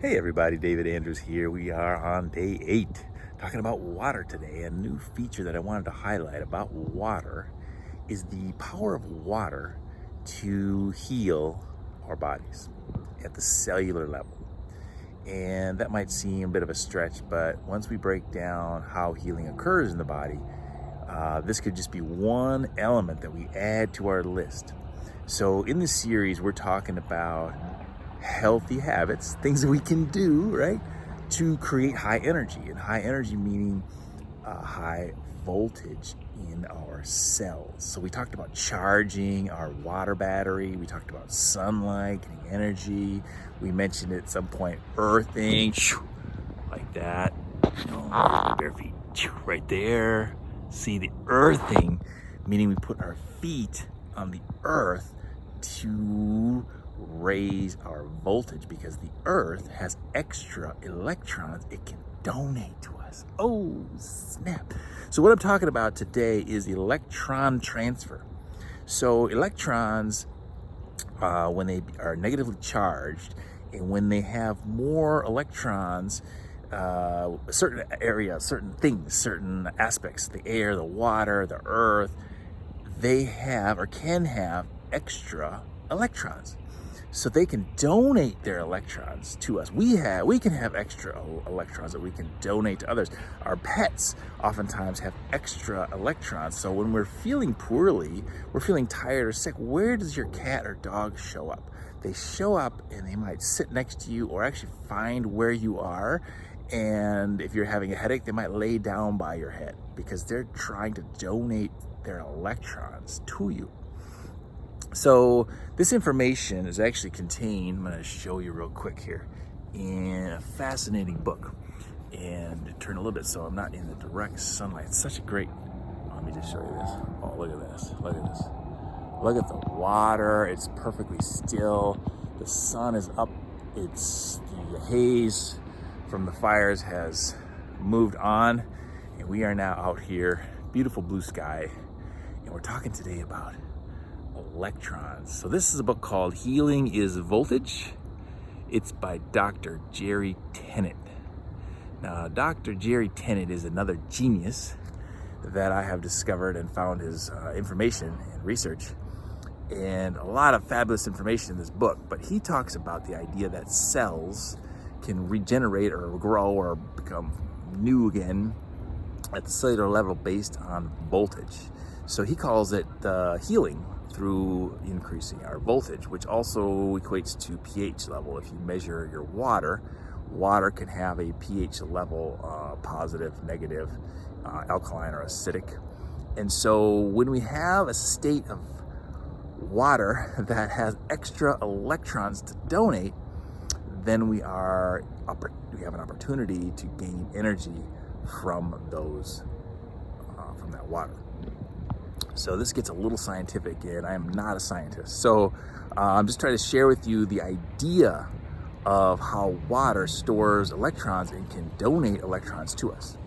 Hey everybody, David Andrews here. We are on day 8, talking about water today. A new feature that I wanted to highlight about water is the power of water to heal our bodies at the cellular level. And that might seem a bit of a stretch, but once we break down how healing occurs in the body, this could just be one element that we add to our list. So in this series, we're talking about healthy habits, things that we can do, right, to create high energy. And high energy meaning high voltage in our cells. So we talked about charging our water battery. We talked about sunlight, getting energy. We mentioned at some point earthing, like that. Bare feet, right there. See, the earthing, meaning we put our feet on the earth to raise our voltage, because the earth has extra electrons it can donate to us. Oh, snap. So what I'm talking about today is electron transfer. So electrons, when they are negatively charged and when they have more electrons, certain areas, certain things, certain aspects, the air, the water, the earth, they have or can have extra electrons. So they can donate their electrons to us. We can have extra electrons that we can donate to others. Our pets oftentimes have extra electrons. So when we're feeling poorly, we're feeling tired or sick, where does your cat or dog show up? They show up and they might sit next to you or actually find where you are. And if you're having a headache, they might lay down by your head because they're trying to donate their electrons to you. So this information is actually contained, I'm going to show you real quick here, in a fascinating book. And turn a little bit so I'm not in the direct sunlight. It's such a great, let me just show you this. Oh, look at this, look at this. Look at the water, it's perfectly still. The sun is up, it's the haze from the fires has moved on. And we are now out here, beautiful blue sky. And we're talking today about electrons. So this is a book called Healing is Voltage. It's by Dr. Jerry Tennant. Now, Dr. Jerry Tennant is another genius that I have discovered and found his information and research, and a lot of fabulous information in this book. But he talks about the idea that cells can regenerate or grow or become new again at the cellular level based on voltage. So he calls it healing through increasing our voltage, which also equates to pH level. If you measure your water can have a pH level, positive, negative, alkaline, or acidic. And so when we have a state of water that has extra electrons to donate, then we have an opportunity to gain energy from those, from that water. So this gets a little scientific, and I am not a scientist. So I'm just trying to share with you the idea of how water stores electrons and can donate electrons to us.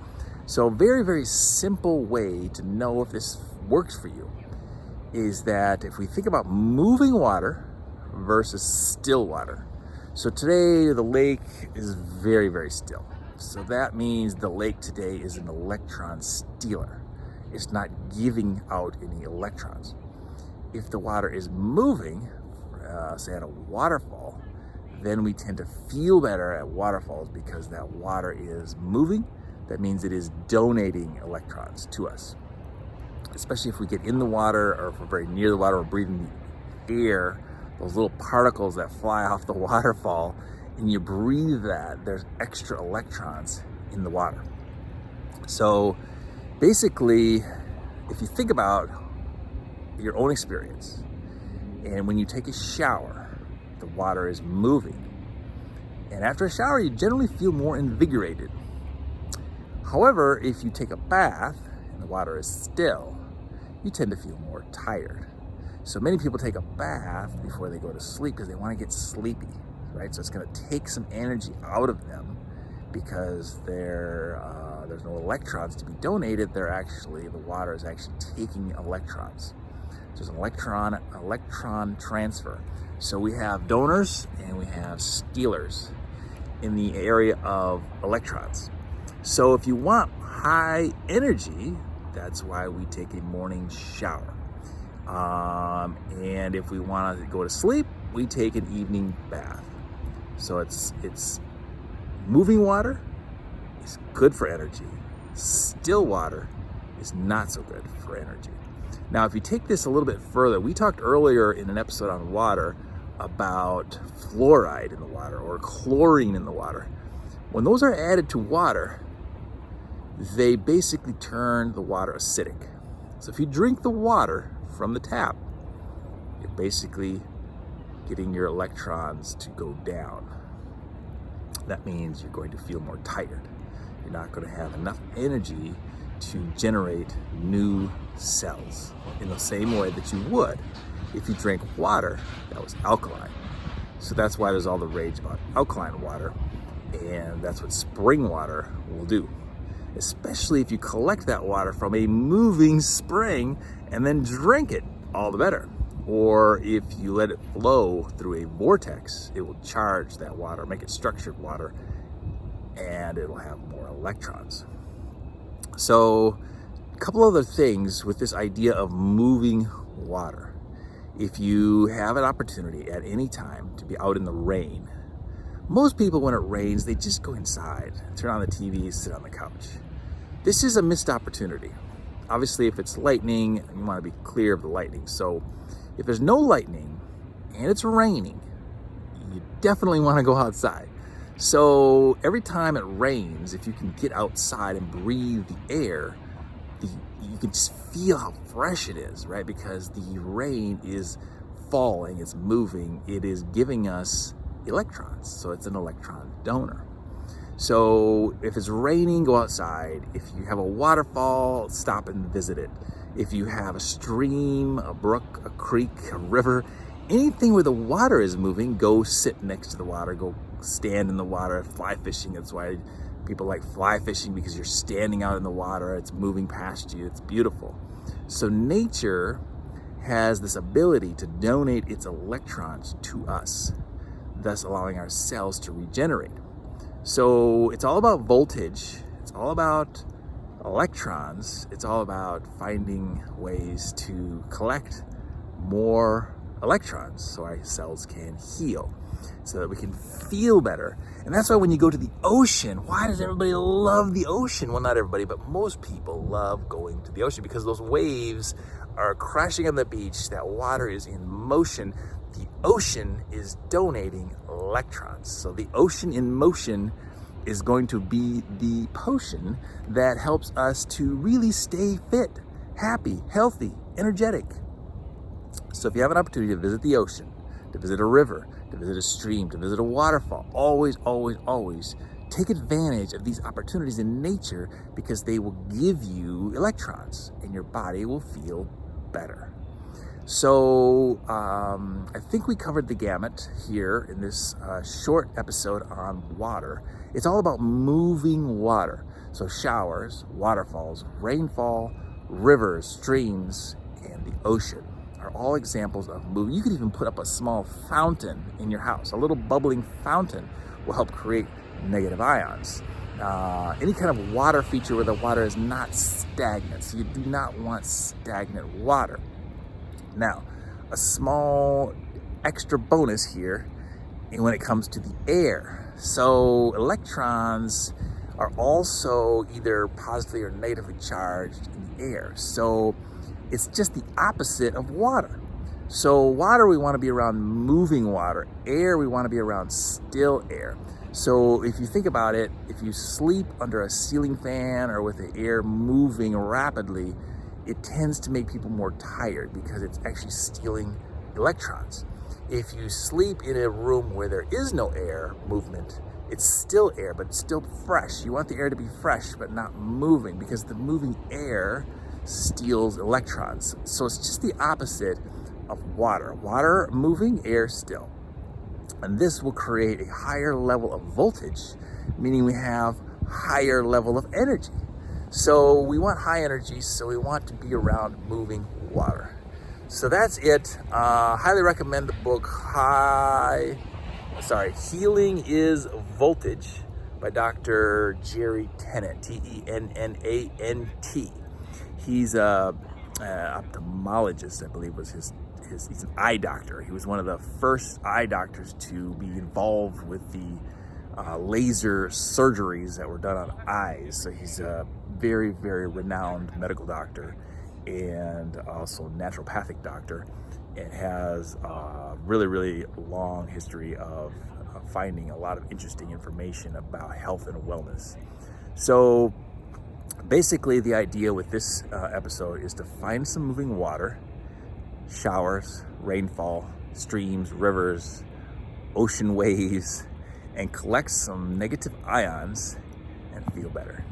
So a very, very simple way to know if this works for you is that if we think about moving water versus still water. So today the lake is very, very still. So that means the lake today is an electron stealer. It's not giving out any electrons. If the water is moving, say at a waterfall, then we tend to feel better at waterfalls because that water is moving. That means it is donating electrons to us. Especially if we get in the water or if we're very near the water or breathing the air, those little particles that fly off the waterfall, and you breathe that, there's extra electrons in the water. So basically, if you think about your own experience, and when you take a shower, the water is moving. And after a shower, you generally feel more invigorated. However, if you take a bath and the water is still, you tend to feel more tired. So many people take a bath before they go to sleep because they want to get sleepy, right? So it's going to take some energy out of them because there's no electrons to be donated. The water is actually taking electrons. So there's an electron transfer. So we have donors and we have stealers. in the area of electrons. So if you want high energy, that's why we take a morning shower. And if we want to go to sleep, we take an evening bath. So it's moving water is good for energy. Still water is not so good for energy. Now, if you take this a little bit further, we talked earlier in an episode on water about fluoride in the water or chlorine in the water. When those are added to water, they basically turn the water acidic. So if you drink the water from the tap, you're basically getting your electrons to go down. That means you're going to feel more tired. You're not going to have enough energy to generate new cells in the same way that you would if you drank water that was alkaline. So that's why there's all the rage about alkaline water, and that's what spring water will do. Especially if you collect that water from a moving spring and then drink it, all the better. Or if you let it flow through a vortex, it will charge that water, make it structured water, and it'll have more electrons. So a couple other things with this idea of moving water. If you have an opportunity at any time to be out in the rain, most people, when it rains, they just go inside, turn on the TV, sit on the couch. This is a missed opportunity. Obviously, if it's lightning, you want to be clear of the lightning. So if there's no lightning and it's raining, you definitely want to go outside. So every time it rains, if you can get outside and breathe the air, you can just feel how fresh it is, right? Because the rain is falling, it's moving, it is giving us electrons. So it's an electron donor. So if it's raining, go outside. If you have a waterfall, stop and visit it. If you have a stream, a brook, a creek, a river, anything where the water is moving, go sit next to the water, go stand in the water. Fly fishing, that's why people like fly fishing, because you're standing out in the water, it's moving past you, it's beautiful. So nature has this ability to donate its electrons to us, thus allowing our cells to regenerate. So it's all about voltage, it's all about electrons, it's all about finding ways to collect more electrons so our cells can heal, so that we can feel better. And that's why when you go to the ocean, why does everybody love the ocean? Well, not everybody, but most people love going to the ocean because those waves are crashing on the beach, that water is in motion. The ocean is donating electrons. So the ocean in motion is going to be the potion that helps us to really stay fit, happy, healthy, energetic. So if you have an opportunity to visit the ocean, to visit a river, to visit a stream, to visit a waterfall, always, always, always take advantage of these opportunities in nature, because they will give you electrons and your body will feel better. So I think we covered the gamut here in this short episode on water. It's all about moving water. So showers, waterfalls, rainfall, rivers, streams, and the ocean are all examples of moving. You could even put up a small fountain in your house. A little bubbling fountain will help create negative ions. Any kind of water feature where the water is not stagnant. So you do not want stagnant water. Now, a small extra bonus here when it comes to the air. So electrons are also either positively or negatively charged in the air. So it's just the opposite of water. So water, we want to be around moving water. Air, we want to be around still air. So if you think about it, if you sleep under a ceiling fan or with the air moving rapidly, it tends to make people more tired because it's actually stealing electrons. If you sleep in a room where there is no air movement, it's still air, but it's still fresh. You want the air to be fresh, but not moving, because the moving air steals electrons. So it's just the opposite of water. Water moving, air still. And this will create a higher level of voltage, meaning we have higher level of energy. So we want high energy, so we want to be around moving water. So that's it. Highly recommend the book High Healing is Voltage by Dr. Jerry Tennant, Tennant. He's a ophthalmologist, I believe was he's an eye doctor. He was one of the first eye doctors to be involved with the laser surgeries that were done on eyes. So he's a very, very renowned medical doctor and also naturopathic doctor, and has a really, really long history of finding a lot of interesting information about health and wellness. So basically the idea with this episode is to find some moving water, showers, rainfall, streams, rivers, ocean waves, and collect some negative ions and feel better.